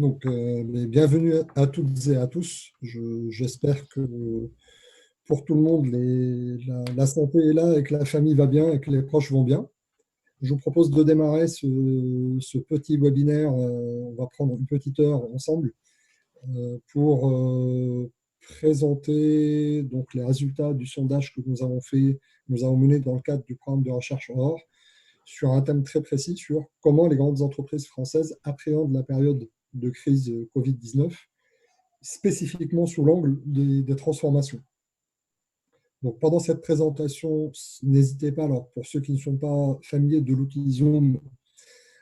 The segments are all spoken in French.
Mais bienvenue à toutes et à tous. J'espère que pour tout le monde, la santé est là et que la famille va bien et que les proches vont bien. Je vous propose de démarrer ce petit webinaire. On va prendre une petite heure ensemble pour présenter donc, les résultats du sondage que nous avons mené dans le cadre du programme de recherche Aurore sur un thème très précis sur comment les grandes entreprises françaises appréhendent la période de crise Covid-19, spécifiquement sous l'angle des transformations. Donc, pendant cette présentation, n'hésitez pas, alors pour ceux qui ne sont pas familiers de l'outil Zoom,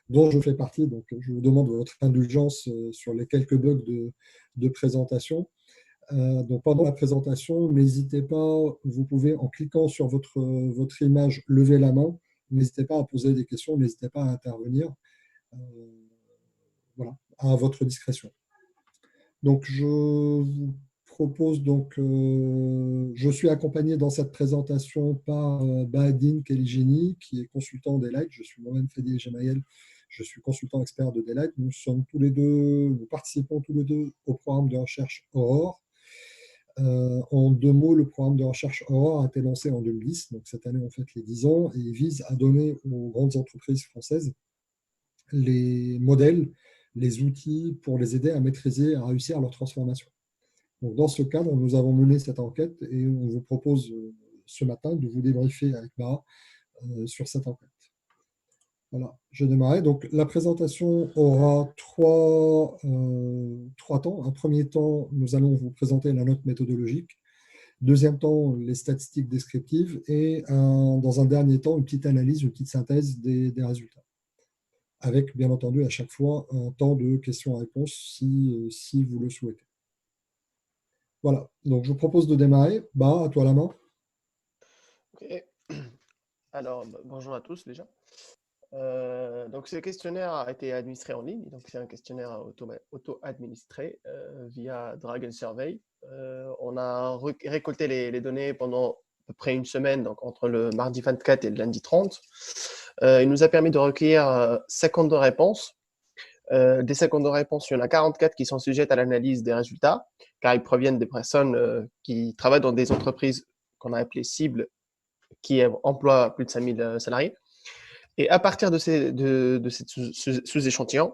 dont je fais partie, donc je vous demande votre indulgence sur les quelques bugs de présentation. Donc pendant la présentation, n'hésitez pas, vous pouvez en cliquant sur votre image, lever la main, n'hésitez pas à poser des questions, n'hésitez pas à intervenir, euh, voilà, à votre discrétion. Donc je vous propose je suis accompagné dans cette présentation par Bahadine Keligeni, qui est consultant d'Elight. Je suis moi-même Fadi Gemayel, je suis consultant expert de Delight. Nous participons tous les deux au programme de recherche Aurore. En deux mots, le programme de recherche Aurore a été lancé en 2010, donc cette année on fête les 10 ans, et il vise à donner aux grandes entreprises françaises les modèles, les outils pour les aider à maîtriser, à réussir leur transformation. Donc, dans ce cadre, nous avons mené cette enquête et on vous propose ce matin de vous débriefer avec Mara sur cette enquête. Voilà, je démarre. Donc, la présentation aura trois temps. Un premier temps, nous allons vous présenter la note méthodologique. Deuxième temps, les statistiques descriptives. Et dans un dernier temps, une petite analyse, une petite synthèse des résultats. Avec, bien entendu, à chaque fois, un temps de questions-réponses si vous le souhaitez. Voilà, donc je vous propose de démarrer. Bah, à toi la main. Ok. Alors, bonjour à tous déjà. Donc, ce questionnaire a été administré en ligne. Donc, c'est un questionnaire auto-administré via Dragon Survey. On a récolté les données pendant à peu près une semaine, donc entre le mardi 24 et le lundi 30. Il nous a permis de recueillir 52 réponses. Des 52 réponses, il y en a 44 qui sont sujettes à l'analyse des résultats, car ils proviennent des personnes qui travaillent dans des entreprises qu'on a appelées cibles, qui emploient plus de 5000 salariés. Et à partir de ces sous-échantillons,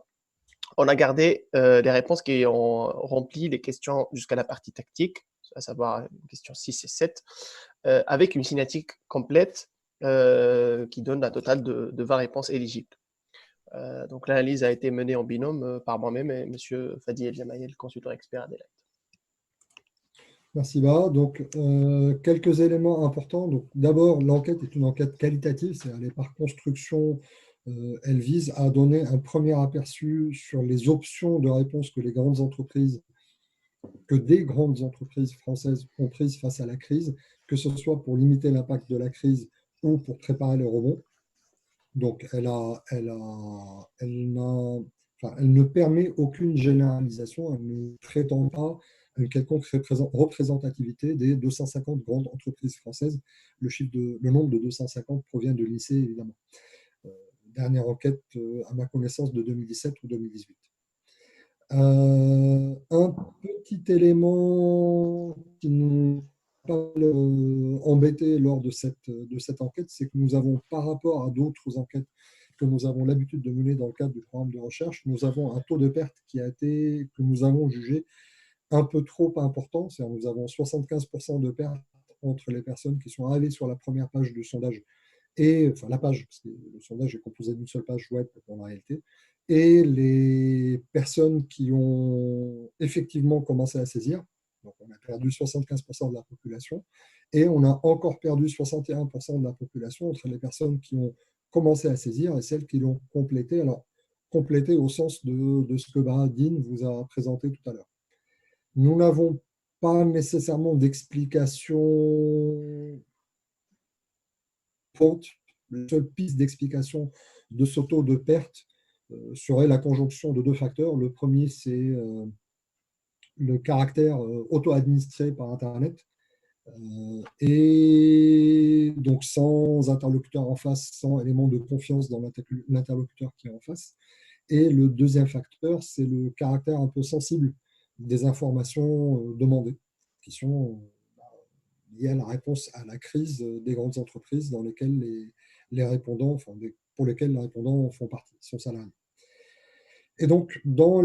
on a gardé les réponses qui ont rempli les questions jusqu'à la partie tactique, à savoir les questions 6 et 7, avec une cinétique complète qui donne un total de 20 réponses éligibles. Donc l'analyse a été menée en binôme par moi-même et M. Fadi El Jamayel, consultant expert à Delight. Merci, Bah. Donc, quelques éléments importants. Donc, d'abord, l'enquête est une enquête qualitative, c'est-à-dire par construction, elle vise à donner un premier aperçu sur les options de réponse que des grandes entreprises françaises ont prises face à la crise, que ce soit pour limiter l'impact de la crise ou pour préparer le rebond. Donc, elle ne permet aucune généralisation, elle ne prétend pas à une quelconque représentativité des 250 grandes entreprises françaises. Le nombre de 250 provient de l'INSEE, évidemment. Dernière enquête, à ma connaissance, de 2017 ou 2018. Un petit élément qui nous a embêté lors de cette enquête, c'est que nous avons, par rapport à d'autres enquêtes que nous avons l'habitude de mener dans le cadre du programme de recherche, nous avons un taux de perte que nous avons jugé un peu trop important. C'est-à-dire nous avons 75% de perte entre les personnes qui sont arrivées sur la première page du sondage la page, parce que le sondage est composé d'une seule page web en réalité, et les personnes qui ont effectivement commencé à saisir. Donc on a perdu 75% de la population, et on a encore perdu 61% de la population entre les personnes qui ont commencé à saisir et celles qui l'ont complété. Alors, complété au sens de ce que Bahadine vous a présenté tout à l'heure. Nous n'avons pas nécessairement d'explication forte. La seule piste d'explication de ce taux de perte serait la conjonction de deux facteurs. Le premier, c'est le caractère auto-administré par Internet, et donc sans interlocuteur en face, sans élément de confiance dans l'interlocuteur qui est en face. Et le deuxième facteur, c'est le caractère un peu sensible des informations demandées, qui sont liées à la réponse à la crise des grandes entreprises dans lesquelles les répondants, pour lesquels les répondants font partie, sont salariés. Et donc, dans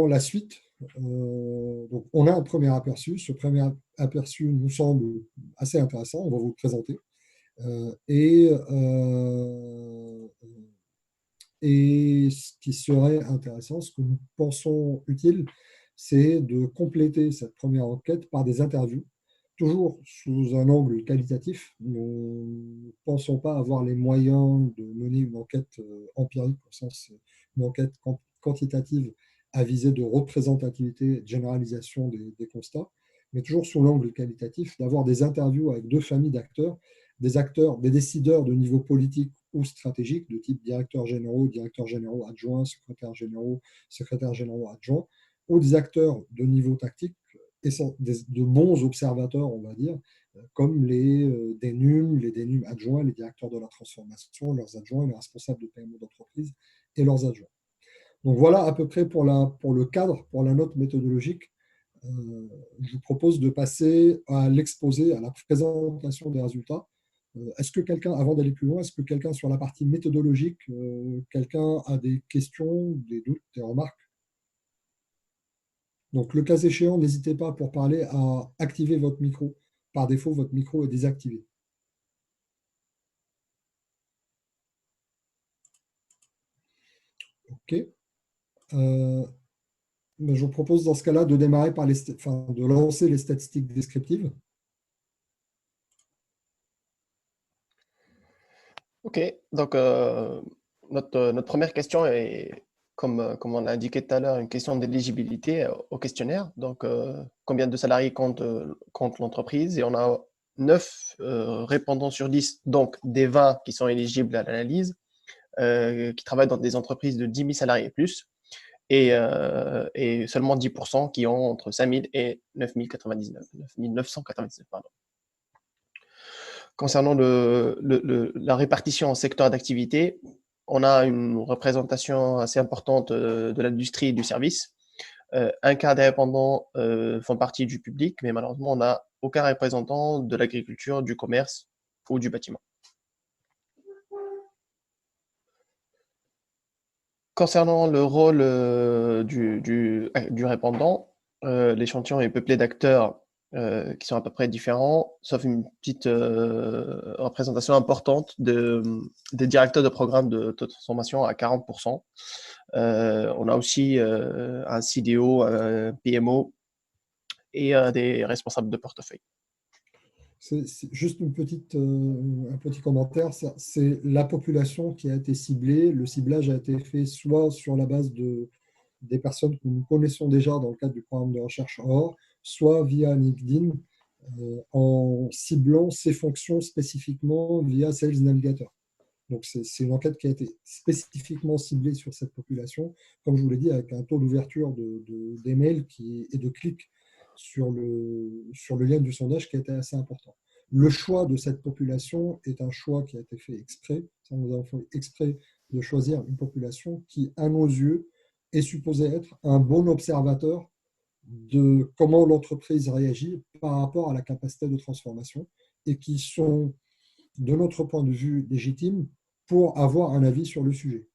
la suite, donc on a un premier aperçu. Ce premier aperçu nous semble assez intéressant. On va vous le présenter. Et ce qui serait intéressant, ce que nous pensons utile, c'est de compléter cette première enquête par des interviews, toujours sous un angle qualitatif. Nous ne pensons pas avoir les moyens de mener une enquête empirique, au sens une enquête quantitative à visée de représentativité et de généralisation des constats, mais toujours sous l'angle qualitatif, d'avoir des interviews avec deux familles d'acteurs, des décideurs de niveau politique ou stratégique, de type directeurs généraux adjoints, secrétaires généraux adjoints, ou des acteurs de niveau tactique, de bons observateurs, on va dire, comme les DNUM, les DNUM adjoints, les directeurs de la transformation, leurs adjoints, les responsables de PME d'entreprise et leurs adjoints. Donc voilà à peu près pour le cadre, pour la note méthodologique. Je vous propose de passer à l'exposé, à la présentation des résultats. Est-ce que quelqu'un, avant d'aller plus loin, est-ce que quelqu'un sur la partie méthodologique, quelqu'un a des questions, des doutes, des remarques? Donc, le cas échéant, n'hésitez pas pour parler à activer votre micro. Par défaut, votre micro est désactivé. OK. Je vous propose dans ce cas-là de démarrer par de lancer les statistiques descriptives. Ok, donc notre première question est, comme on l'a indiqué tout à l'heure, une question d'éligibilité au questionnaire. Donc, combien de salariés compte l'entreprise? Et on a 9 répondants sur 10, donc des 20 qui sont éligibles à l'analyse, qui travaillent dans des entreprises de 10 000 salariés et plus, et seulement 10% qui ont entre 5 000 et 9 999, pardon. Concernant la répartition en secteur d'activité, on a une représentation assez importante de l'industrie et du service. Un quart des répondants font partie du public, mais malheureusement, on n'a aucun représentant de l'agriculture, du commerce ou du bâtiment. Concernant le rôle du répondant, l'échantillon est peuplé d'acteurs qui sont à peu près différents, sauf une petite représentation importante des directeurs de programme de transformation à 40%. On a aussi un CDO, un PMO et des responsables de portefeuille. C'est juste un petit commentaire. C'est la population qui a été ciblée. Le ciblage a été fait soit sur la base des personnes que nous connaissons déjà dans le cadre du programme de recherche OR, soit via LinkedIn, en ciblant ces fonctions spécifiquement via Sales Navigator. Donc, c'est une enquête qui a été spécifiquement ciblée sur cette population, comme je vous l'ai dit, avec un taux d'ouverture d'emails et de clics sur le lien du sondage qui a été assez important. Le choix de cette population est un choix qui a été fait exprès. Nous avons fait exprès de choisir une population qui, à nos yeux, est supposée être un bon observateur de comment l'entreprise réagit par rapport à la capacité de transformation et qui sont, de notre point de vue, légitimes pour avoir un avis sur le sujet.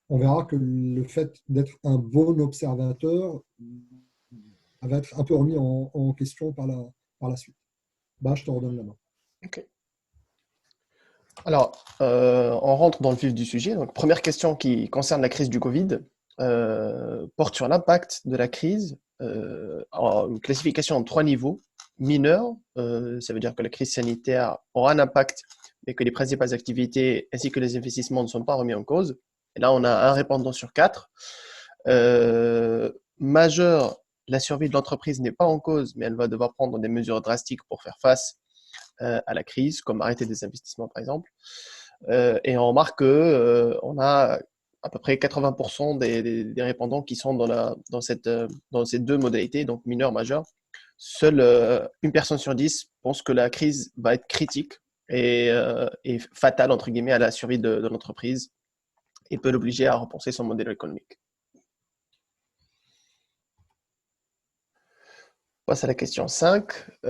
On verra que le fait d'être un bon observateur va être un peu remis en question par la suite. Je te redonne la main. Ok. Alors, on rentre dans le vif du sujet. Donc, première question qui concerne la crise du Covid, porte sur l'impact de la crise. Une classification en 3 niveaux. Mineur, ça veut dire que la crise sanitaire aura un impact, mais que les principales activités ainsi que les investissements ne sont pas remis en cause. Et là, on a un répondant sur 4. Majeur, la survie de l'entreprise n'est pas en cause, mais elle va devoir prendre des mesures drastiques pour faire face à la crise, comme arrêter des investissements par exemple. Et on remarque qu'on a à peu près 80% des répondants qui sont dans ces deux modalités, donc mineur, majeur. Seule une personne sur 10 pense que la crise va être critique et fatale, entre guillemets, à la survie de l'entreprise. et peut l'obliger à repenser son modèle économique. On passe à la question 5.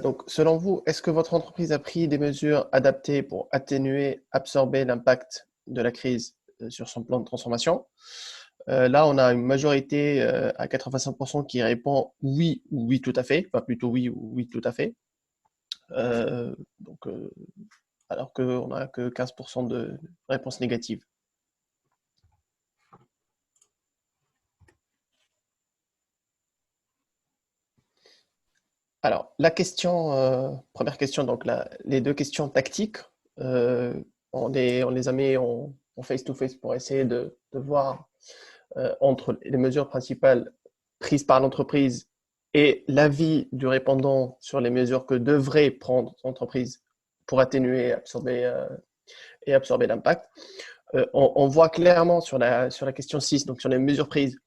Donc, selon vous, est-ce que votre entreprise a pris des mesures adaptées pour atténuer, absorber l'impact de la crise sur son plan de transformation? Là, on a une majorité à 85% qui répond oui ou oui tout à fait, enfin plutôt oui ou oui tout à fait. Donc, alors qu'on n'a que 15% de réponses négatives. Alors, la question, première question, donc les deux questions tactiques, on les a mis en face-to-face pour essayer de voir entre les mesures principales prises par l'entreprise et l'avis du répondant sur les mesures que devrait prendre l'entreprise pour atténuer et absorber l'impact. On voit clairement sur la question 6, donc sur les mesures prises,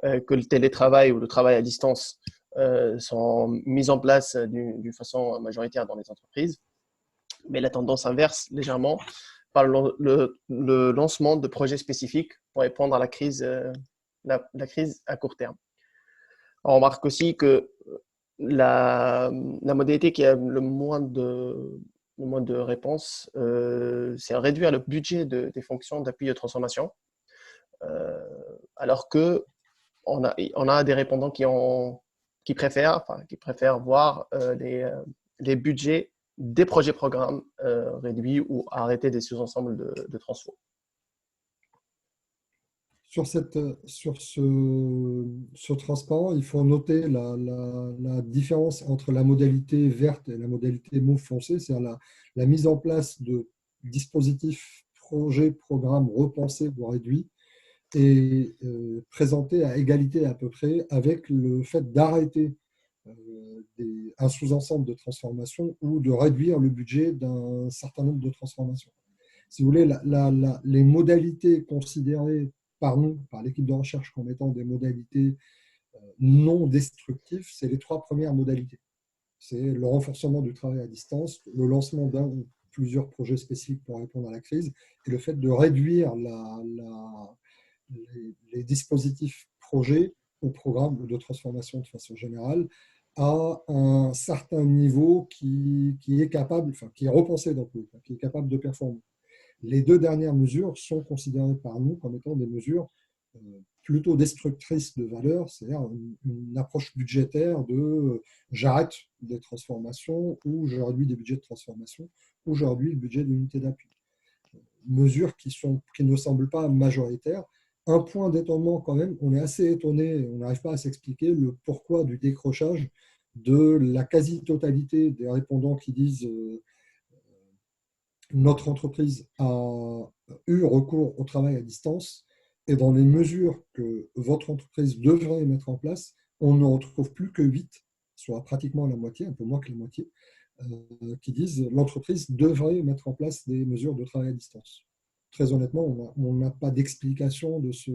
que le télétravail ou le travail à distance sont mises en place d'une façon majoritaire dans les entreprises, mais la tendance inverse légèrement par le lancement de projets spécifiques pour répondre à la crise à court terme. On remarque aussi que la modalité qui a le moins de réponses, c'est réduire le budget des fonctions d'appui de transformation, alors que on a des répondants qui préfèrent voir les budgets des projets programmes réduits ou arrêter des sous-ensembles de transfo. Sur ce transparent, il faut noter la différence entre la modalité verte et la modalité mauve foncé, c'est-à-dire la mise en place de dispositifs, projets, programmes repensés ou réduits et présentés à égalité à peu près avec le fait d'arrêter un sous-ensemble de transformation ou de réduire le budget d'un certain nombre de transformations. Si vous voulez, les modalités considérées par nous, par l'équipe de recherche, comme étant des modalités non destructives, c'est les trois premières modalités. C'est le renforcement du travail à distance, le lancement d'un ou plusieurs projets spécifiques pour répondre à la crise, et le fait de réduire les dispositifs projets ou programmes de transformation de façon générale à un certain niveau qui est capable, enfin qui est repensé dans le qui est capable de performer. Les deux dernières mesures sont considérées par nous comme étant des mesures plutôt destructrices de valeur, c'est-à-dire une approche budgétaire de j'arrête des transformations ou je réduis des budgets de transformation ou je réduis le budget d'unité d'appui. Mesures qui ne semblent pas majoritaires. Un point d'étonnement quand même, on est assez étonné, on n'arrive pas à s'expliquer le pourquoi du décrochage de la quasi-totalité des répondants qui disent notre entreprise a eu recours au travail à distance et dans les mesures que votre entreprise devrait mettre en place, on ne retrouve plus que 8, soit pratiquement la moitié, un peu moins que la moitié, qui disent l'entreprise devrait mettre en place des mesures de travail à distance. Très honnêtement, on n'a pas d'explication de ce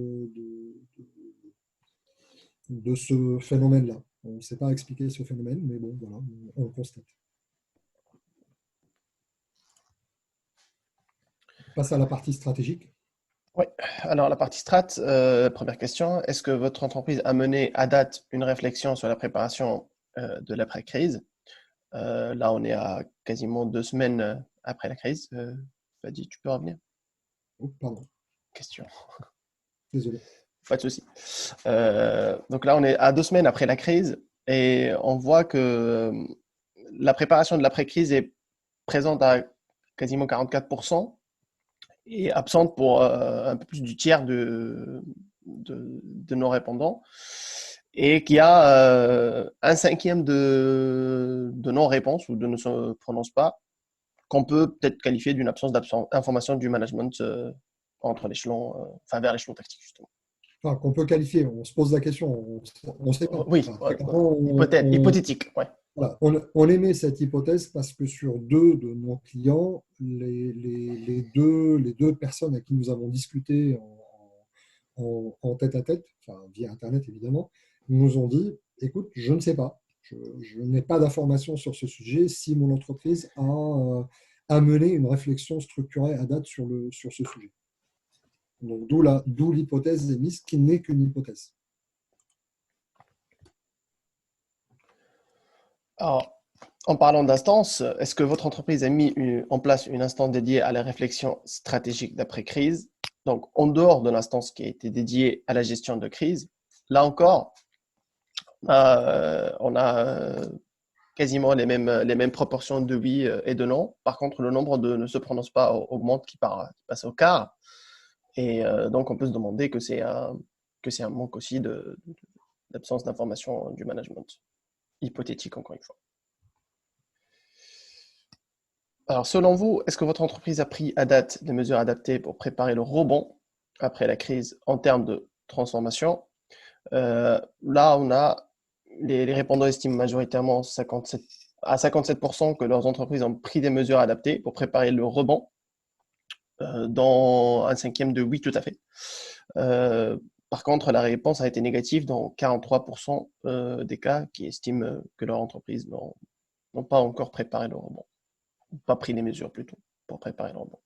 phénomène-là. On ne sait pas expliquer ce phénomène, mais bon, voilà, on le constate. On passe à la partie stratégique. Oui, alors la partie strat, première question, est-ce que votre entreprise a mené à date une réflexion sur la préparation de l'après-crise? Là, on est à quasiment 2 semaines après la crise. Fadi, tu peux revenir? Oh, pardon, Question. désolé. Pas de souci. Donc là, on est à 2 semaines après la crise et on voit que la préparation de l'après-crise est présente à quasiment 44% et absente pour un peu plus du tiers de nos répondants et qui a un cinquième de non-réponse ou de ne se prononce pas, qu'on peut peut-être qualifier d'une absence d'information du management entre l'échelon, vers l'échelon tactique justement. Enfin, qu'on peut qualifier, on se pose la question, on ne sait pas. Oui, Enfin, hypothétique, ouais. Voilà, on émet cette hypothèse parce que sur deux de nos clients, les deux personnes à qui nous avons discuté en tête-à-tête, enfin via Internet évidemment, nous ont dit, écoute, je ne sais pas, je n'ai pas d'informations sur ce sujet si mon entreprise a mené une réflexion structurée à date sur ce sujet. Donc, d'où l'hypothèse émise qui n'est qu'une hypothèse. Alors, en parlant d'instance, est-ce que votre entreprise a mis en place une instance dédiée à la réflexion stratégique d'après-crise? Donc, en dehors de l'instance qui a été dédiée à la gestion de crise, là encore, on a quasiment les mêmes proportions de oui et de non. Par contre, le nombre de ne se prononce pas augmente, qui passe au quart. Et donc, on peut se demander que c'est un manque aussi d'absence d'information du management. Hypothétique, encore une fois. Alors, selon vous, est-ce que votre entreprise a pris à date des mesures adaptées pour préparer le rebond après la crise en termes de transformation? Là, on a les répondants estiment majoritairement à 57% que leurs entreprises ont pris des mesures adaptées pour préparer le rebond, dans un cinquième de oui, tout à fait. Par contre, la réponse a été négative dans 43% des cas qui estiment que leur entreprise n'ont pas encore préparé le rebond, pas pris les mesures plutôt pour préparer le rebond.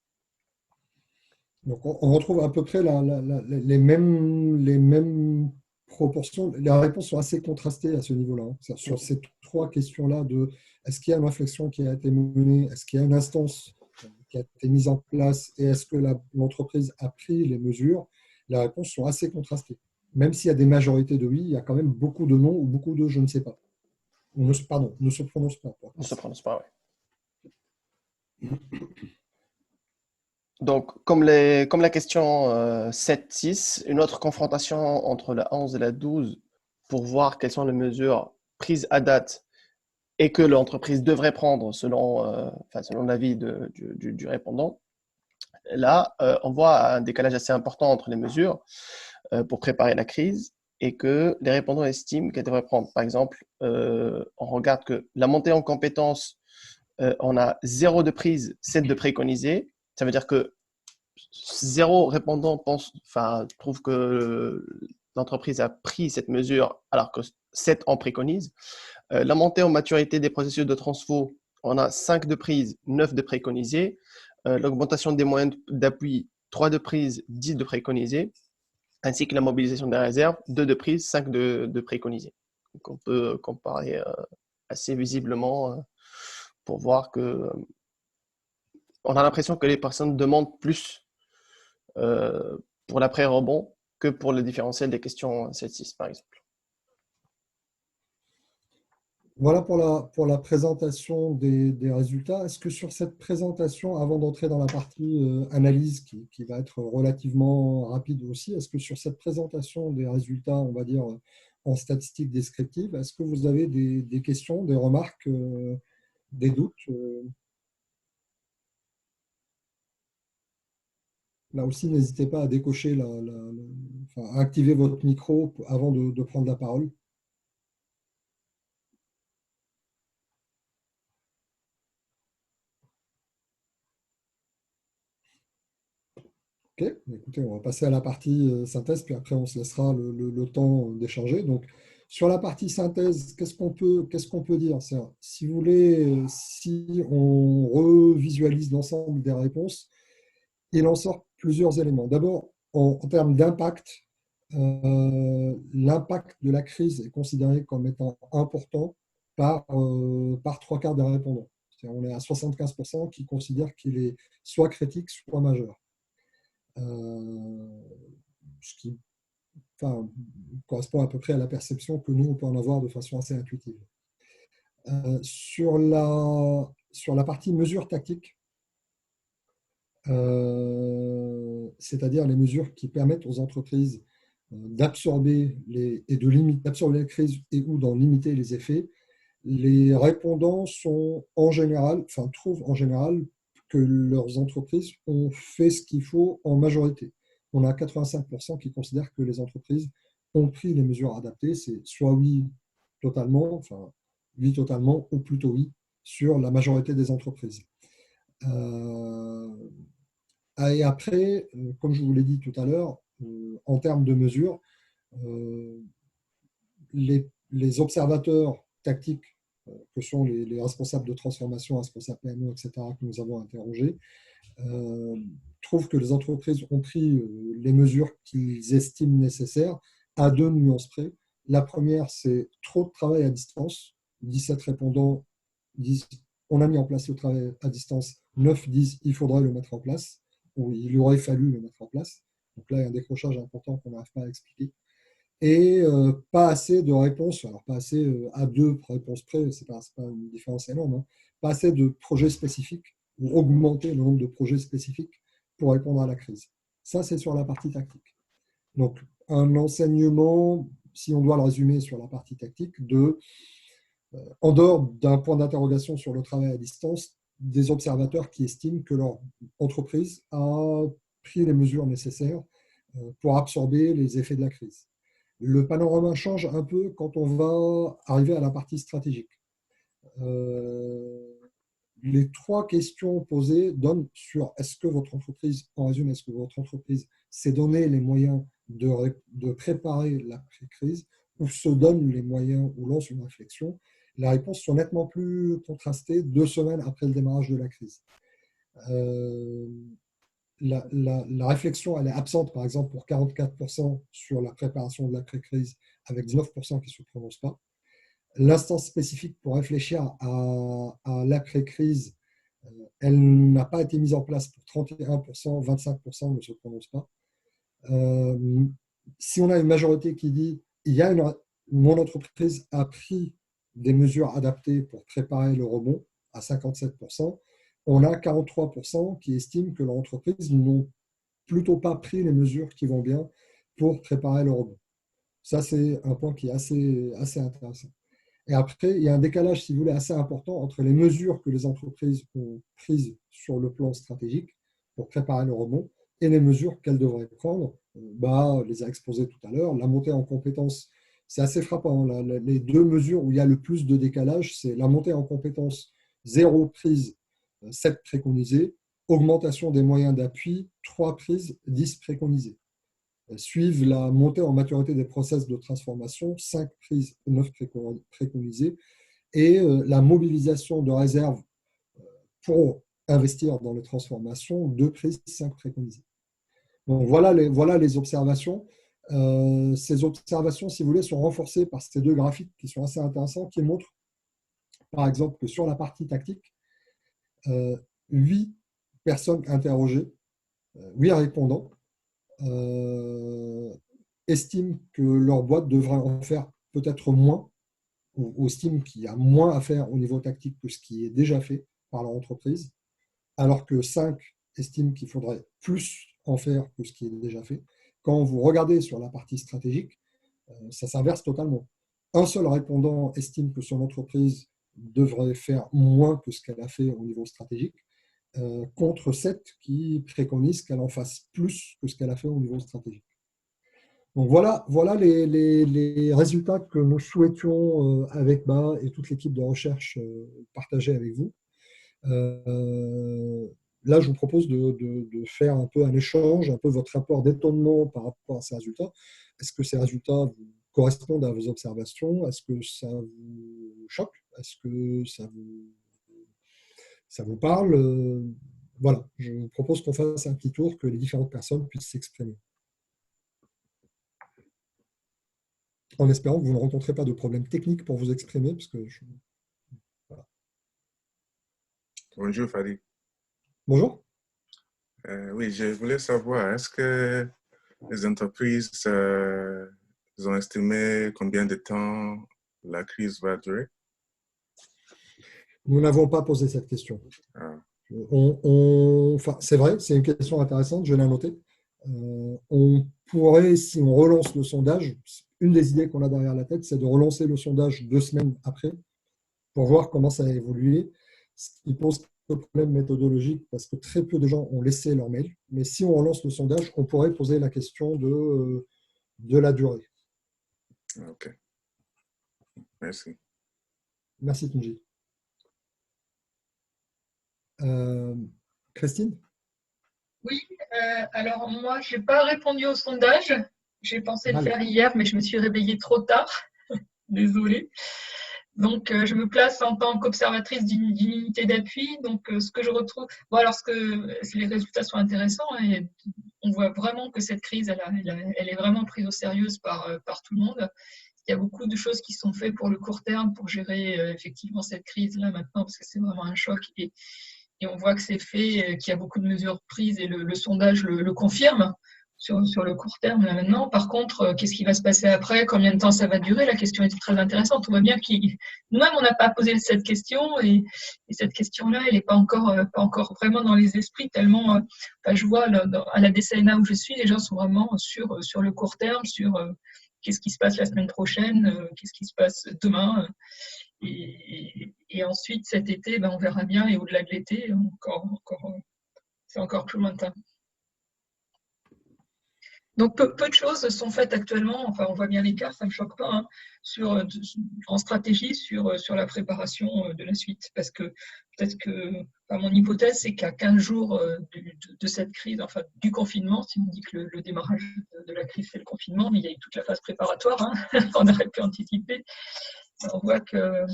Donc, on retrouve à peu près les mêmes proportions. Les réponses sont assez contrastées à ce niveau-là, hein. Sur ces trois questions-là de est-ce qu'il y a une réflexion qui a été menée, est-ce qu'il y a une instance qui a été mise en place et est-ce que l'entreprise a pris les mesures, les réponses sont assez contrastées. Même s'il y a des majorités de oui, il y a quand même beaucoup de non ou beaucoup de je ne sais pas. Pardon, ne se prononce pas. On ne se prononce pas, ouais. Donc, comme la question 7-6, une autre confrontation entre la 11 et la 12 pour voir quelles sont les mesures prises à date et que l'entreprise devrait prendre selon l'avis du répondant. Là, on voit un décalage assez important entre les mesures pour préparer la crise et que les répondants estiment qu'elles devraient prendre. Par exemple, on regarde que la montée en compétences, on a 0 de prise, 7 de préconisé. Ça veut dire que 0 répondant trouve que l'entreprise a pris cette mesure alors que 7 en préconisent. La montée en maturité des processus de transfo, on a 5 de prise, 9 de préconisé. L'augmentation des moyens d'appui, 3 de prise, 10 de préconisé. Ainsi que la mobilisation des réserves, 2 de prise, 5 de préconisé. Donc on peut comparer assez visiblement pour voir que on a l'impression que les personnes demandent plus pour l'après-rebond que pour le différentiel des questions 7-6, par exemple. Voilà pour la présentation des résultats. Est-ce que sur cette présentation, avant d'entrer dans la partie analyse qui va être relativement rapide aussi, est-ce que sur cette présentation des résultats, on va dire en statistiques descriptives, est-ce que vous avez des questions, des remarques, des doutes? Là aussi, n'hésitez pas à décocher, à activer votre micro avant de prendre la parole. Ok, écoutez, on va passer à la partie synthèse, puis après on se laissera le temps d'échanger. Donc, sur la partie synthèse, qu'est-ce qu'on peut dire? Si vous voulez, si on revisualise l'ensemble des réponses, il en sort plusieurs éléments. D'abord, en termes d'impact, l'impact de la crise est considéré comme étant important par trois quarts des répondants. On est à 75% qui considèrent qu'il est soit critique, soit majeur. Ce qui correspond à peu près à la perception que nous, on peut en avoir de façon assez intuitive. Sur la partie mesures tactiques, c'est-à-dire les mesures qui permettent aux entreprises d'absorber la crise et ou d'en limiter les effets, les répondants trouvent en général que leurs entreprises ont fait ce qu'il faut en majorité. On a 85% qui considèrent que les entreprises ont pris les mesures adaptées. C'est soit oui totalement, ou plutôt oui sur la majorité des entreprises. Et après, comme je vous l'ai dit tout à l'heure, en termes de mesures, les observateurs tactiques, que sont les responsables de transformation, responsables PMO, etc., que nous avons interrogés, trouvent que les entreprises ont pris les mesures qu'ils estiment nécessaires à deux nuances près. La première, c'est trop de travail à distance. 17 répondants disent on a mis en place le travail à distance. 9 disent il faudrait le mettre en place, ou il aurait fallu le mettre en place. Donc là, il y a un décrochage important qu'on n'arrive pas à expliquer. Et pas assez de réponses, alors pas assez à deux réponses près, c'est pas une différence énorme, hein, pas assez de projets spécifiques, ou augmenter le nombre de projets spécifiques pour répondre à la crise. Ça, c'est sur la partie tactique. Donc, un enseignement, si on doit le résumer sur la partie tactique, en dehors d'un point d'interrogation sur le travail à distance, des observateurs qui estiment que leur entreprise a pris les mesures nécessaires pour absorber les effets de la crise. Le panorama change un peu quand on va arriver à la partie stratégique. Les trois questions posées donnent sur est-ce que votre entreprise, en résumé, est-ce que votre entreprise s'est donné les moyens de préparer l'après-crise ou se donne les moyens ou lance une réflexion. Les réponses sont nettement plus contrastées 2 semaines après le démarrage de la crise. La réflexion, elle est absente, par exemple, pour 44% sur la préparation de l'après-crise, avec 19% qui ne se prononcent pas. L'instance spécifique pour réfléchir à l'après-crise, elle n'a pas été mise en place pour 31%, 25% ne se prononcent pas. Si on a une majorité qui dit mon entreprise a pris des mesures adaptées pour préparer le rebond à 57%, on a 43% qui estiment que leur entreprise n'ont plutôt pas pris les mesures qui vont bien pour préparer le rebond. Ça, c'est un point qui est assez intéressant. Et après, il y a un décalage, si vous voulez, assez important entre les mesures que les entreprises ont prises sur le plan stratégique pour préparer le rebond et les mesures qu'elles devraient prendre. On les a exposées tout à l'heure. La montée en compétences, c'est assez frappant. Les deux mesures où il y a le plus de décalage, c'est la montée en compétences, 0 prise, 7 préconisées, augmentation des moyens d'appui, 3 prises, 10 préconisées. Suivent la montée en maturité des process de transformation, 5 prises, 9 préconisées, et la mobilisation de réserves pour investir dans les transformations, 2 prises, 5 préconisées. Donc voilà les observations. Ces observations, si vous voulez, sont renforcées par ces deux graphiques qui sont assez intéressants, qui montrent, par exemple, que sur la partie tactique, 8 personnes interrogées, 8 répondants, estiment que leur boîte devrait en faire peut-être moins, ou estiment qu'il y a moins à faire au niveau tactique que ce qui est déjà fait par leur entreprise, alors que 5 estiment qu'il faudrait plus en faire que ce qui est déjà fait. Quand vous regardez sur la partie stratégique, ça s'inverse totalement. Un seul répondant estime que son entreprise devrait faire moins que ce qu'elle a fait au niveau stratégique, contre 7 qui préconisent qu'elle en fasse plus que ce qu'elle a fait au niveau stratégique. Donc voilà les résultats que nous souhaitions avec BA et toute l'équipe de recherche partager avec vous. Là, je vous propose de faire un peu un échange, un peu votre rapport d'étonnement par rapport à ces résultats. Est-ce que ces résultats vous correspondent à vos observations? Est-ce que ça vous choque? Est-ce que ça vous parle? Voilà, je vous propose qu'on fasse un petit tour, que les différentes personnes puissent s'exprimer. En espérant que vous ne rencontrez pas de problèmes techniques pour vous exprimer, parce que voilà. Bonjour Fadi. Bonjour. Oui, je voulais savoir, est-ce que les entreprises ont estimé combien de temps la crise va durer? Nous n'avons pas posé cette question. Ah. C'est vrai, c'est une question intéressante, je l'ai notée. On pourrait, si on relance le sondage, une des idées qu'on a derrière la tête, c'est de relancer le sondage 2 semaines après pour voir comment ça a évolué. Ce qui pose un problème méthodologique parce que très peu de gens ont laissé leur mail. Mais si on relance le sondage, on pourrait poser la question de la durée. Ok. Merci. Merci, Tunji. Christine? Oui, alors moi, je n'ai pas répondu au sondage. J'ai pensé le faire hier, mais je me suis réveillée trop tard. Désolée. Donc, je me place en tant qu'observatrice d'une unité d'appui. Donc, ce que je retrouve, bon, alors les résultats sont intéressants et on voit vraiment que cette crise, elle est vraiment prise au sérieux par tout le monde. Il y a beaucoup de choses qui sont faites pour le court terme pour gérer effectivement cette crise-là maintenant, parce que c'est vraiment un choc. Et on voit que c'est fait, qu'il y a beaucoup de mesures prises et le sondage le confirme sur le court terme là maintenant. Par contre, qu'est-ce qui va se passer après? Combien de temps ça va durer? La question est très intéressante. On voit bien que nous-mêmes, on n'a pas posé cette question et cette question-là, elle n'est pas encore vraiment dans les esprits tellement. Je vois à la DCNA où je suis, les gens sont vraiment sur le court terme, sur qu'est-ce qui se passe la semaine prochaine, qu'est-ce qui se passe demain. Et ensuite, cet été, on verra bien. Et au-delà de l'été, c'est encore plus lointain. Donc, peu de choses sont faites actuellement. Enfin, on voit bien l'écart, ça ne me choque pas, hein, en stratégie sur la préparation de la suite. Parce que peut-être que mon hypothèse, c'est qu'à 15 jours de cette crise, enfin du confinement, si on dit que le démarrage de la crise, c'est le confinement, mais il y a eu toute la phase préparatoire, hein, on aurait pu anticiper. On voit qu'on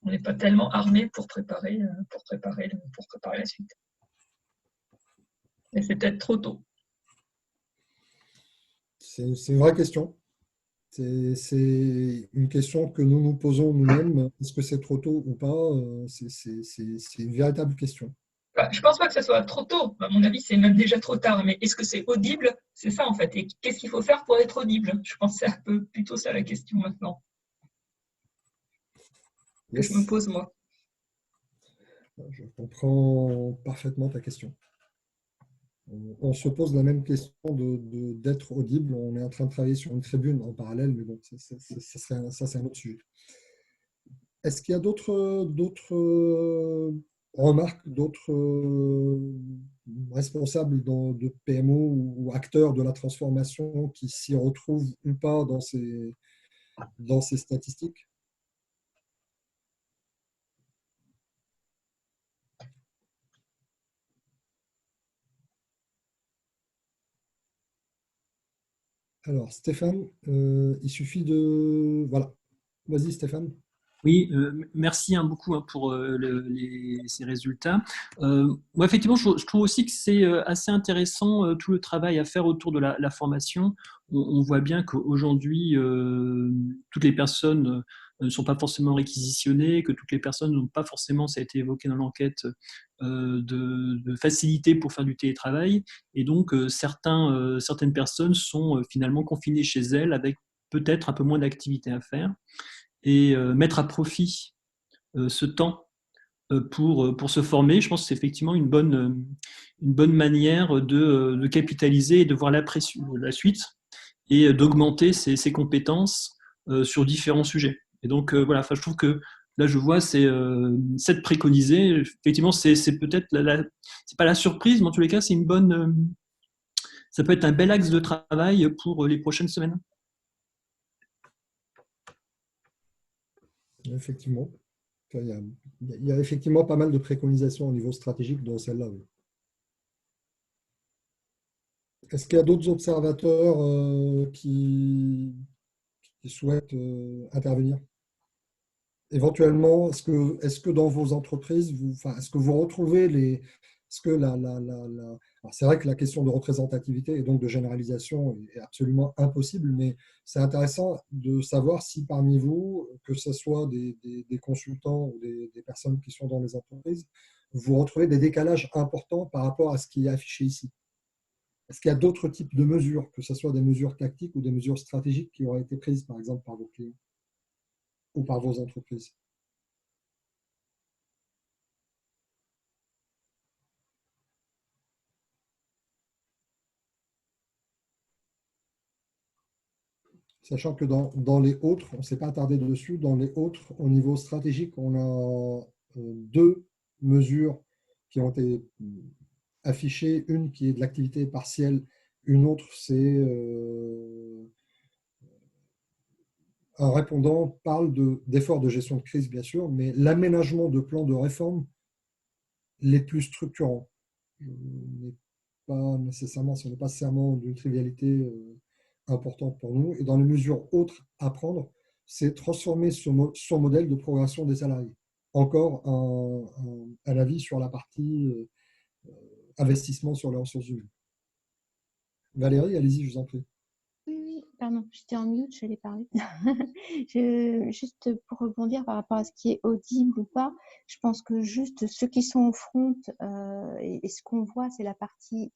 n'est pas tellement armé pour préparer la suite. Et c'est peut-être trop tôt. C'est une vraie question. C'est une question que nous nous posons nous-mêmes. Est-ce que c'est trop tôt ou pas? C'est une véritable question. Je ne pense pas que ce soit trop tôt. À mon avis, c'est même déjà trop tard. Mais est-ce que c'est audible? C'est ça, en fait. Et qu'est-ce qu'il faut faire pour être audible? Je pense que c'est un peu plutôt ça la question maintenant que je me pose, moi. Je comprends parfaitement ta question. On se pose la même question d'être audible. On est en train de travailler sur une tribune en parallèle, mais bon, ça c'est un autre sujet. Est-ce qu'il y a d'autres remarques, d'autres responsables de PMO ou acteurs de la transformation qui s'y retrouvent ou pas dans ces statistiques? Alors, Stéphane, il suffit de... Voilà. Vas-y, Stéphane. Oui, merci beaucoup pour ces résultats. Moi, effectivement, je trouve aussi que c'est assez intéressant tout le travail à faire autour de la formation. On voit bien qu'aujourd'hui, toutes les personnes ne sont pas forcément réquisitionnées, que toutes les personnes n'ont pas forcément, ça a été évoqué dans l'enquête, de facilité pour faire du télétravail. Et donc, certaines personnes sont finalement confinées chez elles avec peut-être un peu moins d'activités à faire et mettre à profit ce temps pour se former. Je pense que c'est effectivement une bonne manière de capitaliser et de voir la suite et d'augmenter ses compétences sur différents sujets. Et donc, voilà, je trouve que là, je vois, c'est cette préconisée. Effectivement, c'est peut-être, c'est pas la surprise, mais en tous les cas, c'est une bonne. Ça peut être un bel axe de travail pour les prochaines semaines. Effectivement. Il y a effectivement pas mal de préconisations au niveau stratégique dans celle-là. Oui. Est-ce qu'il y a d'autres observateurs qui souhaitent intervenir? Éventuellement, est-ce que dans vos entreprises, est-ce que vous retrouvez les... Est-ce que alors, c'est vrai que la question de représentativité et donc de généralisation est absolument impossible, mais c'est intéressant de savoir si parmi vous, que ce soit des consultants ou des personnes qui sont dans les entreprises, vous retrouvez des décalages importants par rapport à ce qui est affiché ici. Est-ce qu'il y a d'autres types de mesures, que ce soit des mesures tactiques ou des mesures stratégiques qui auraient été prises, par exemple, par vos clients ou par vos entreprises? Sachant que dans les autres, on ne s'est pas attardé dessus, dans les autres, au niveau stratégique, on a deux mesures qui ont été affichées. Une qui est de l'activité partielle, une autre, c'est un répondant parle d'efforts de gestion de crise, bien sûr, mais l'aménagement de plans de réforme les plus structurants. Pas nécessairement, ce n'est pas nécessairement d'une trivialité importante pour nous. Et dans les mesures autres à prendre, c'est transformer son modèle de progression des salariés. Encore un avis sur la partie investissement sur les ressources humaines. Valérie, allez-y, je vous en prie. Oui, pardon, j'étais en mute, je l'ai parlé. Juste pour rebondir par rapport à ce qui est audible ou pas, je pense que juste ceux qui sont au front et ce qu'on voit, c'est la partie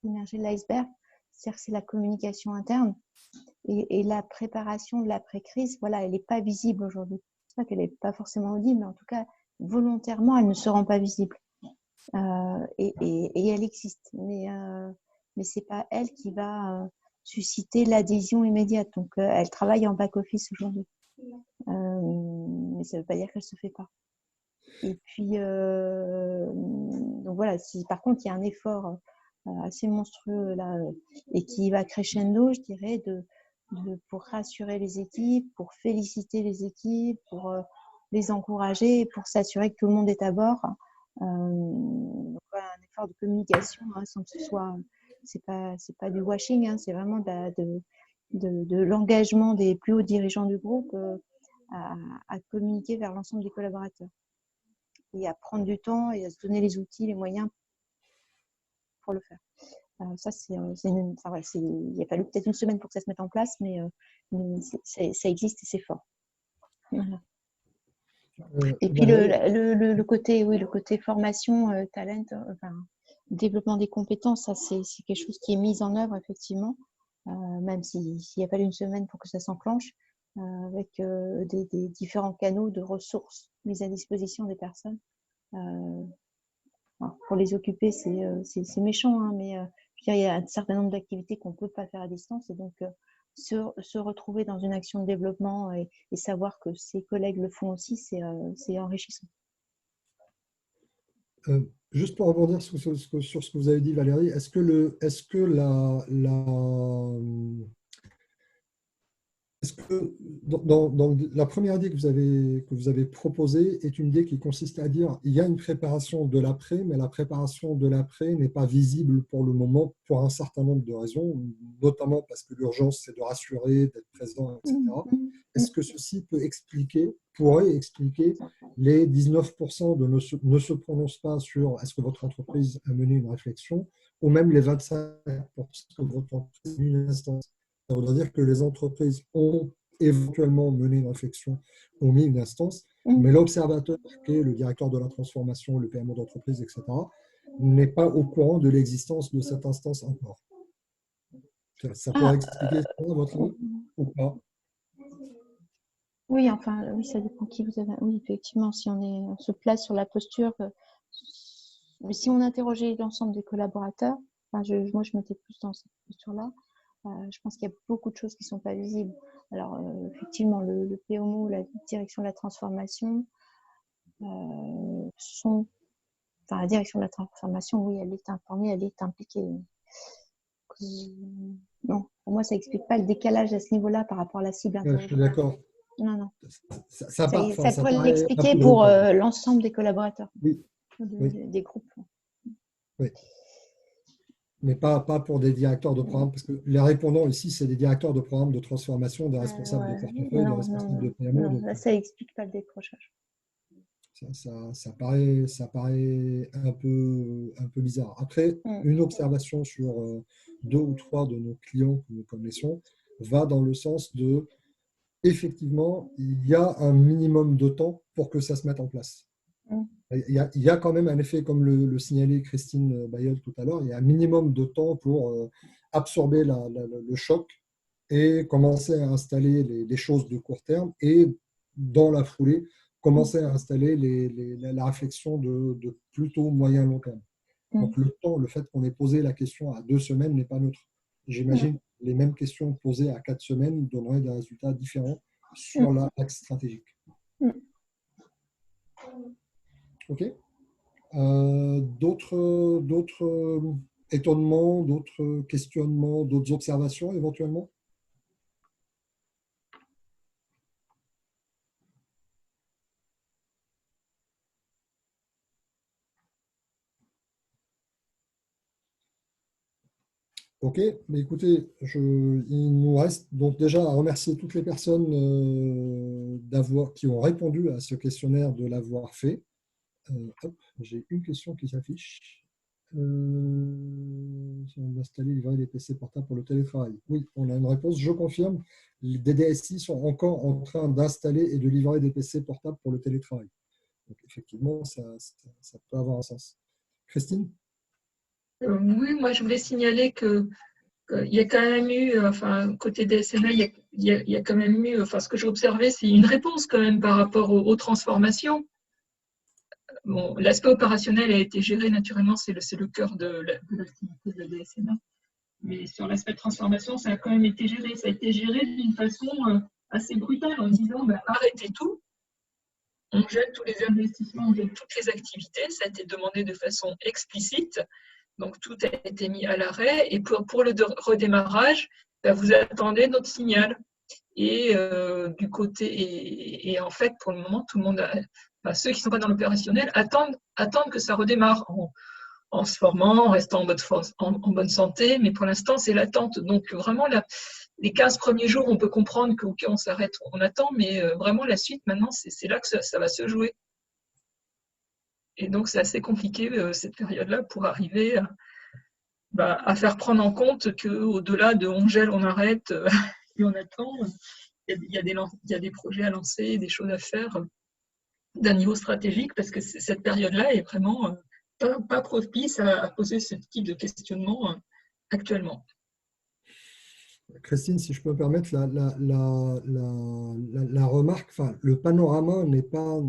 immergée de l'iceberg, c'est-à-dire que c'est la communication interne et la préparation de l'après-crise, voilà, elle n'est pas visible aujourd'hui. C'est pas qu'elle n'est pas forcément audible, mais en tout cas, volontairement, elle ne se rend pas visible. Et elle existe, mais c'est pas elle qui va susciter l'adhésion immédiate. Donc, elle travaille en back-office aujourd'hui. Mais ça ne veut pas dire qu'elle ne se fait pas. Et puis, donc voilà, si par contre, il y a un effort assez monstrueux là, et qui va crescendo, je dirais, pour rassurer les équipes, pour féliciter les équipes, pour les encourager, pour s'assurer que tout le monde est à bord. Donc voilà, un effort de communication, hein, sans que ce soit, c'est pas du washing, hein, c'est vraiment de l'engagement des plus hauts dirigeants du groupe à communiquer vers l'ensemble des collaborateurs et à prendre du temps et à se donner les outils, les moyens pour le faire. Ça, il a fallu peut-être une semaine pour que ça se mette en place, mais ça existe et c'est fort. Voilà. Et puis le côté, oui, le côté formation, talent, enfin, développement des compétences, ça c'est quelque chose qui est mis en œuvre effectivement, même s'il a fallu une semaine pour que ça s'enclenche, avec des différents canaux de ressources mis à disposition des personnes. Alors, pour les occuper, c'est méchant, hein, mais je veux dire, il y a un certain nombre d'activités qu'on ne peut pas faire à distance, et donc se retrouver dans une action de développement et savoir que ses collègues le font aussi, c'est enrichissant. Juste pour rebondir sur ce que vous avez dit, Valérie, est-ce que dans la première idée que vous avez proposée est une idée qui consiste à dire il y a une préparation de l'après, mais la préparation de l'après n'est pas visible pour le moment pour un certain nombre de raisons, notamment parce que l'urgence, c'est de rassurer, d'être présent, etc. Est-ce que ceci pourrait expliquer les 19% de ne se prononce pas sur est-ce que votre entreprise a mené une réflexion, ou même les 25% que votre entreprise a mené une instance? Ça voudrait dire que les entreprises ont éventuellement mené une réflexion, ont mis une instance, mais l'observateur, qui est le directeur de la transformation, le PMO d'entreprise, etc., n'est pas au courant de l'existence de cette instance encore. Ça pourrait expliquer ça, votre avis, ou pas? Oui, enfin, oui, ça dépend qui vous avez. Oui, effectivement, si on se place sur la posture, mais si on interrogeait l'ensemble des collaborateurs, enfin, moi, je m'étais plus dans cette posture-là. Je pense qu'il y a beaucoup de choses qui ne sont pas visibles. Alors, effectivement, le PMO, la direction de la transformation, enfin, la direction de la transformation, oui, elle est informée, elle est impliquée. Non, pour moi, ça n'explique pas le décalage à ce niveau-là par rapport à la cible. Je suis d'accord. Non. Ça pourrait l'expliquer pour l'ensemble des collaborateurs, oui. des groupes. Oui. Mais pas pour des directeurs de programme, parce que les répondants ici, c'est des directeurs de programme de transformation, des responsables de portefeuille, des responsables de PMO. Non, là, ça n'explique pas le décrochage. Ça paraît un peu bizarre. Après, une observation sur 2 ou 3 de nos clients que nous connaissons va dans le sens de, effectivement, il y a un minimum de temps pour que ça se mette en place. Il y a quand même un effet, comme le signalait Christine Bayeul tout à l'heure, il y a un minimum de temps pour absorber le choc et commencer à installer les choses de court terme et, dans la foulée, commencer à installer la réflexion de plutôt moyen-long terme. Donc le fait qu'on ait posé la question à 2 semaines n'est pas neutre. J'imagine que les mêmes questions posées à 4 semaines donneraient des résultats différents sur l'axe stratégique. OK. D'autres étonnements, d'autres questionnements, d'autres observations éventuellement? Ok, mais écoutez, il nous reste donc déjà à remercier toutes les personnes qui ont répondu à ce questionnaire, de l'avoir fait. Hop, j'ai une question qui s'affiche. Si on installer, livrer des PC portables pour le télétravail. Oui, on a une réponse. Je confirme, les DDSI sont encore en train d'installer et de livrer des PC portables pour le télétravail. Donc effectivement, ça peut avoir un sens. Christine? Oui, moi je voulais signaler qu'il y a quand même eu, enfin, côté DSNA, il y a quand même eu, enfin, ce que j'ai observé, c'est une réponse quand même par rapport aux transformations. Bon, l'aspect opérationnel a été géré naturellement, c'est le cœur de l'activité de la DSNA. Mais sur l'aspect de transformation, ça a quand même été géré. Ça a été géré d'une façon assez brutale en disant bah, arrêtez tout, on gèle tous les investissements, on gèle toutes les activités. Ça a été demandé de façon explicite. Donc tout a été mis à l'arrêt. Et pour le redémarrage, bah, vous attendez notre signal. Et du côté, et en fait, pour le moment, tout le monde, enfin, ceux qui ne sont pas dans l'opérationnel, attendent que ça redémarre en se formant, en restant en bonne santé. Mais pour l'instant, c'est l'attente. Donc vraiment, les 15 premiers jours, on peut comprendre qu'on s'arrête, on attend, mais vraiment la suite, maintenant, c'est là que ça va se jouer. Et donc, c'est assez compliqué cette période-là pour arriver à faire prendre en compte qu'au-delà de on gèle, on arrête et on attend, il y a des projets à lancer, des choses à faire d'un niveau stratégique, parce que cette période-là est vraiment pas propice à poser ce type de questionnement actuellement. Christine, si je peux me permettre, la remarque, enfin, le panorama n'est pas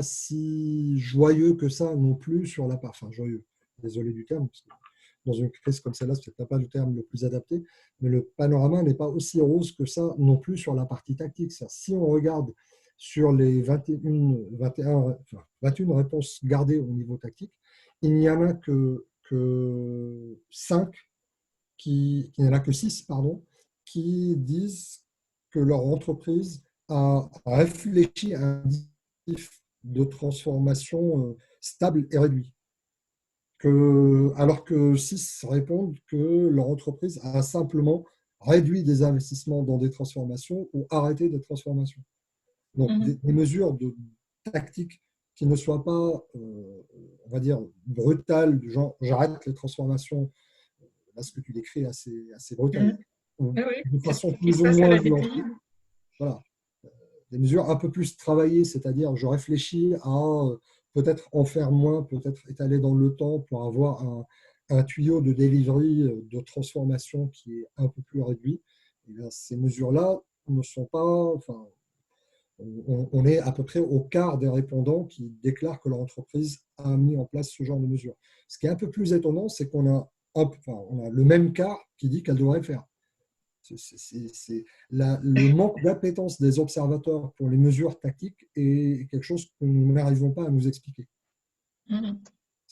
si joyeux que ça non plus sur la part, enfin joyeux, désolé du terme, parce que dans une crise comme celle-là, c'est peut-être pas le terme le plus adapté, mais le panorama n'est pas aussi rose que ça non plus sur la partie tactique. Si on regarde sur les 21 réponses gardées au niveau tactique, il n'y en a que 5 il n'y en a que 6, pardon, qui disent que leur entreprise a réfléchi à un dispositif de transformation stable et réduit. Alors que 6 répondent que leur entreprise a simplement réduit des investissements dans des transformations ou arrêté des transformations. Donc, des mesures tactiques qui ne soient pas, on va dire, brutales, du genre j'arrête les transformations. Là, ce que tu décris est assez brutal. De façon plus ou moins nuancée. Voilà. Des mesures un peu plus travaillées, c'est-à-dire je réfléchis à peut-être en faire moins, peut-être étaler dans le temps pour avoir un tuyau de delivery, de transformation qui est un peu plus réduit. Et bien, ces mesures-là ne sont pas. Enfin, on est à peu près au quart des répondants qui déclarent que leur entreprise a mis en place ce genre de mesures. Ce qui est un peu plus étonnant, c'est qu'on a on a le même quart qui dit qu'elle devrait le faire. Le manque d'appétence des observateurs pour les mesures tactiques est quelque chose que nous n'arrivons pas à nous expliquer.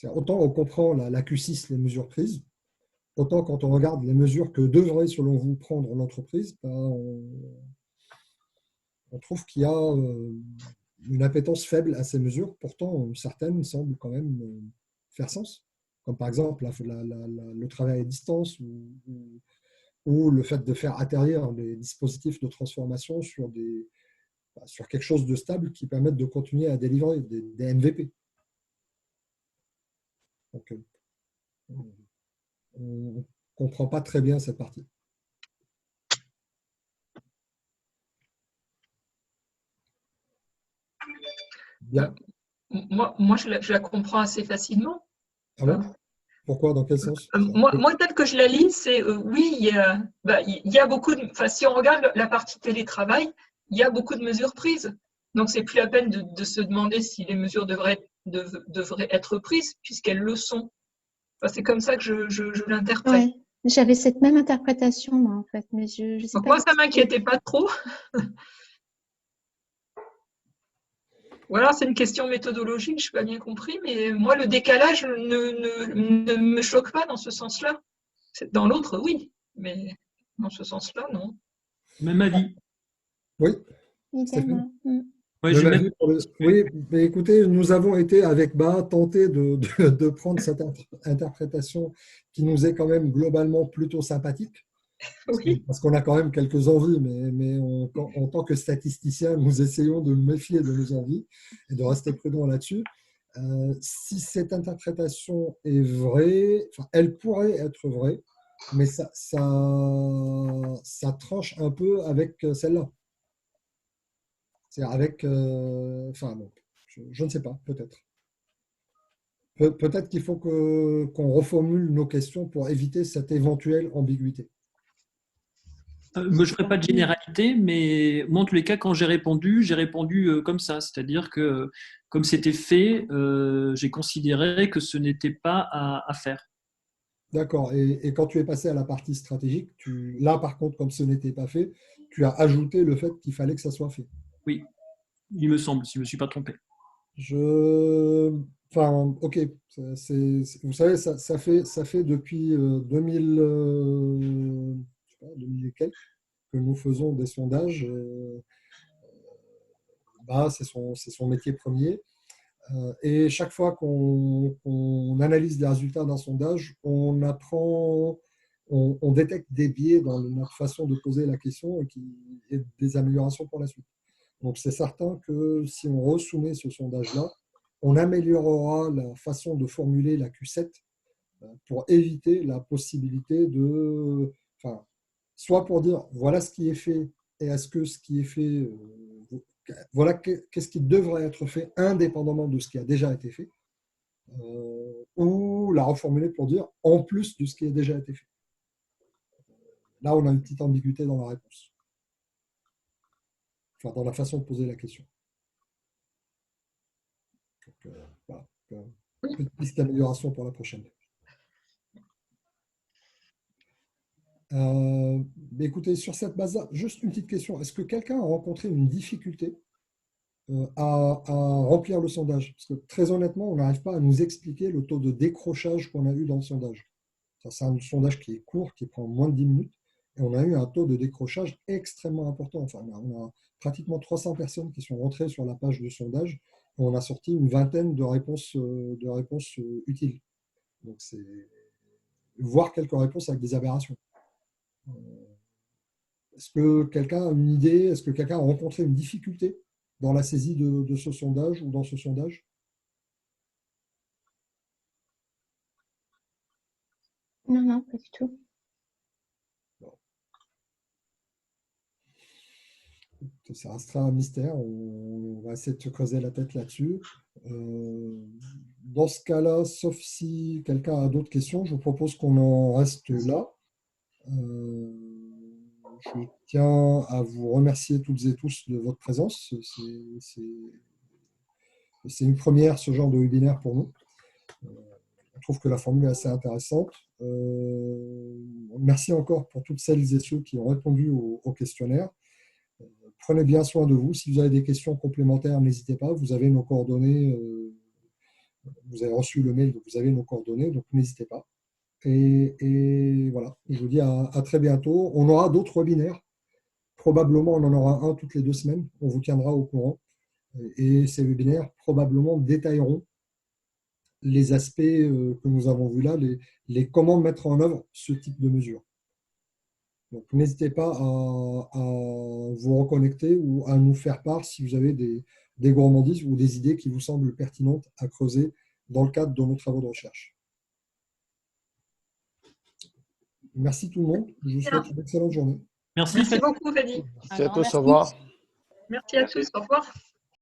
Autant on comprend la Q6, les mesures prises, autant quand on regarde les mesures que devrait, selon vous, prendre l'entreprise, on trouve qu'il y a une appétence faible à ces mesures. Pourtant, certaines semblent quand même faire sens. Comme par exemple le travail à distance ou le fait de faire atterrir des dispositifs de transformation sur quelque chose de stable qui permette de continuer à délivrer des MVP. Donc, on ne comprend pas très bien cette partie. Bien. Moi je la comprends assez facilement. Ah bon? Pourquoi? Dans quel sens? Moi, tel que je la lis, c'est oui, il y a beaucoup de. Enfin, si on regarde la partie télétravail, il y a beaucoup de mesures prises. Donc, c'est plus la peine de se demander si les mesures devraient être prises, puisqu'elles le sont. Enfin, c'est comme ça que je l'interprète. Ouais, j'avais cette même interprétation, moi, en fait. Mais je sais Donc, pas moi, ça ne m'inquiétait pas trop. Ou alors, c'est une question méthodologique, je n'ai pas bien compris, mais moi, le décalage ne me choque pas dans ce sens-là. Dans l'autre, oui, mais dans ce sens-là, non. Même avis. Oui. Idem. Ouais, Même j'ai avis pour oui, mais écoutez, nous avons été avec Ba tentés de prendre cette interprétation qui nous est quand même globalement plutôt sympathique, Oui. parce qu'on a quand même quelques envies, mais en tant que statisticiens, nous essayons de nous méfier de nos envies et de rester prudents là-dessus. Si cette interprétation est vraie, enfin, elle pourrait être vraie, mais ça tranche un peu avec celle-là. C'est avec, enfin bon, je ne sais pas, peut-être. Peut-être qu'il faut qu'on reformule nos questions pour éviter cette éventuelle ambiguïté. Moi, je ne ferai pas de généralité, mais moi, en tous les cas, quand j'ai répondu comme ça. C'est-à-dire que, comme c'était fait, j'ai considéré que ce n'était pas à faire. D'accord. Et quand tu es passé à la partie stratégique, là, par contre, comme ce n'était pas fait, tu as ajouté le fait qu'il fallait que ça soit fait. Oui, il me semble, si je ne me suis pas trompé. Enfin, ok. Vous savez, ça fait depuis 2000, je sais pas, 2000 et quelques que nous faisons des sondages. Bah, c'est son métier premier. Et chaque fois qu'on analyse les résultats d'un sondage, on apprend, on détecte des biais dans notre façon de poser la question et des améliorations pour la suite. Donc c'est certain que si on resoumet ce sondage-là, on améliorera la façon de formuler la Q7 pour éviter la possibilité enfin, soit pour dire voilà ce qui est fait et est-ce que ce qui est fait, voilà qu'est-ce qui devrait être fait indépendamment de ce qui a déjà été fait, ou la reformuler pour dire en plus de ce qui a déjà été fait. Là, on a une petite ambiguïté dans la réponse, enfin dans la façon de poser la question. Donc, voilà. Petite piste d'amélioration pour la prochaine. Écoutez, sur cette base-là, juste une petite question. Est-ce que quelqu'un a rencontré une difficulté à remplir le sondage? Parce que très honnêtement, on n'arrive pas à nous expliquer le taux de décrochage qu'on a eu dans le sondage. C'est un sondage qui est court, qui prend moins de 10 minutes, et on a eu un taux de décrochage extrêmement important. Enfin, on a pratiquement 300 personnes qui sont rentrées sur la page de sondage, et on a sorti une vingtaine de réponses utiles. Donc, c'est voir quelques réponses avec des aberrations. Est-ce que quelqu'un a une idée? Est-ce que quelqu'un a rencontré une difficulté dans la saisie de ce sondage ou dans ce sondage? Non, non, pas du tout. Ça restera un mystère. On va essayer de se creuser la tête là-dessus. Dans ce cas-là, sauf si quelqu'un a d'autres questions, je vous propose qu'on en reste là. Je tiens à vous remercier toutes et tous de votre présence. C'est une première, ce genre de webinaire pour nous. On trouve que la formule est assez intéressante. Merci encore pour toutes celles et ceux qui ont répondu au questionnaire. Prenez bien soin de vous. Si vous avez des questions complémentaires, n'hésitez pas. Vous avez nos coordonnées. Vous avez reçu le mail, donc vous avez nos coordonnées, donc n'hésitez pas. Et voilà, je vous dis à très bientôt. On aura d'autres webinaires. Probablement, on en aura un toutes les 2 semaines. On vous tiendra au courant. Et ces webinaires, probablement, détailleront les aspects que nous avons vus là, comment mettre en œuvre ce type de mesures. Donc, n'hésitez pas à vous reconnecter ou à nous faire part si vous avez des gourmandises ou des idées qui vous semblent pertinentes à creuser dans le cadre de nos travaux de recherche. Merci tout le monde. Je vous souhaite une excellente journée. Merci, Merci beaucoup, Fadi. Merci à tous, au revoir. Merci à tous, au revoir.